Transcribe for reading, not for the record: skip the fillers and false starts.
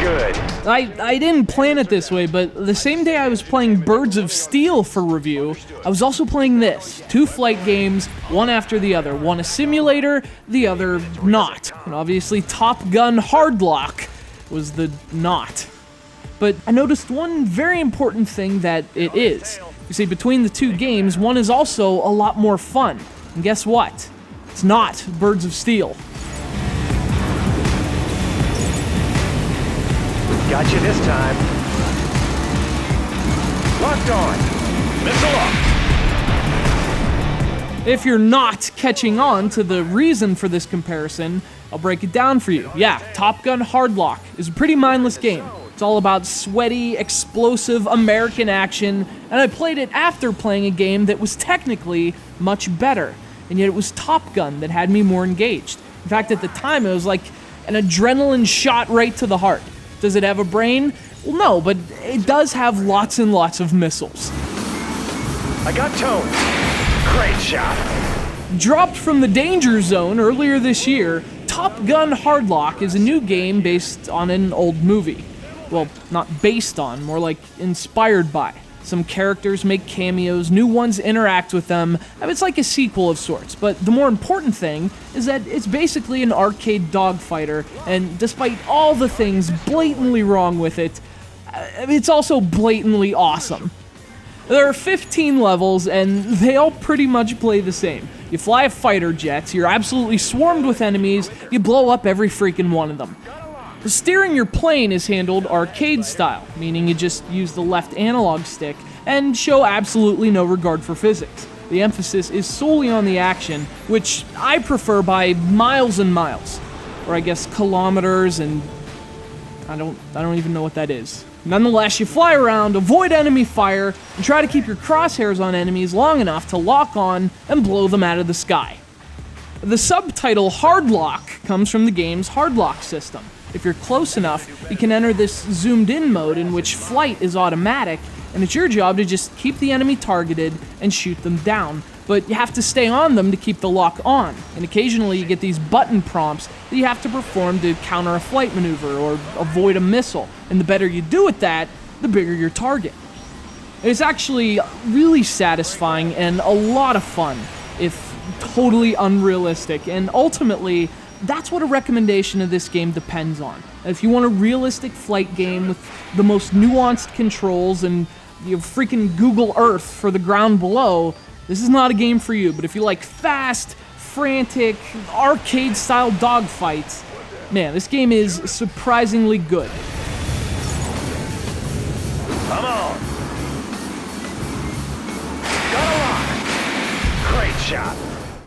good. I didn't plan it this way, but the same day I was playing Birds of Steel for review, I was also playing this. 2 flight games, one after the other. One a simulator, the other not. And obviously Top Gun Hardlock was the not. But I noticed one very important thing that it is. You see, between the 2 games, one is also a lot more fun. And guess what? It's not Birds of Steel. Got you this time. Locked on. Missile up. If you're not catching on to the reason for this comparison, I'll break it down for you. Yeah, Top Gun Hardlock is a pretty mindless game. It's all about sweaty, explosive American action, and I played it after playing a game that was technically much better, and yet it was Top Gun that had me more engaged. In fact, at the time, it was like an adrenaline shot right to the heart. Does it have a brain? Well, no, but it does have lots and lots of missiles. I got tone. Great shot. Dropped from the danger zone earlier this year, Top Gun Hardlock is a new game based on an old movie. Well, not based on, more like inspired by. Some characters make cameos, new ones interact with them. It's like a sequel of sorts, but the more important thing is that it's basically an arcade dogfighter, and despite all the things blatantly wrong with it, it's also blatantly awesome. There are 15 levels, and they all pretty much play the same. You fly a fighter jet, you're absolutely swarmed with enemies, you blow up every freaking one of them. Steering your plane is handled arcade style, meaning you just use the left analog stick and show absolutely no regard for physics. The emphasis is solely on the action, which I prefer by miles and miles. Or I guess kilometers, and I don't even know what that is. Nonetheless, you fly around, avoid enemy fire, and try to keep your crosshairs on enemies long enough to lock on and blow them out of the sky. The subtitle Hardlock comes from the game's hardlock system. If you're close enough, you can enter this zoomed-in mode in which flight is automatic, and it's your job to just keep the enemy targeted and shoot them down. But you have to stay on them to keep the lock on, and occasionally you get these button prompts that you have to perform to counter a flight maneuver or avoid a missile, and the better you do at that, the bigger your target. It's actually really satisfying and a lot of fun, if totally unrealistic, and ultimately, that's what a recommendation of this game depends on. If you want a realistic flight game with the most nuanced controls and freaking Google Earth for the ground below, this is not a game for you. But if you like fast, frantic, arcade-style dogfights, man, this game is surprisingly good. Come on. Got a lock. Great shot.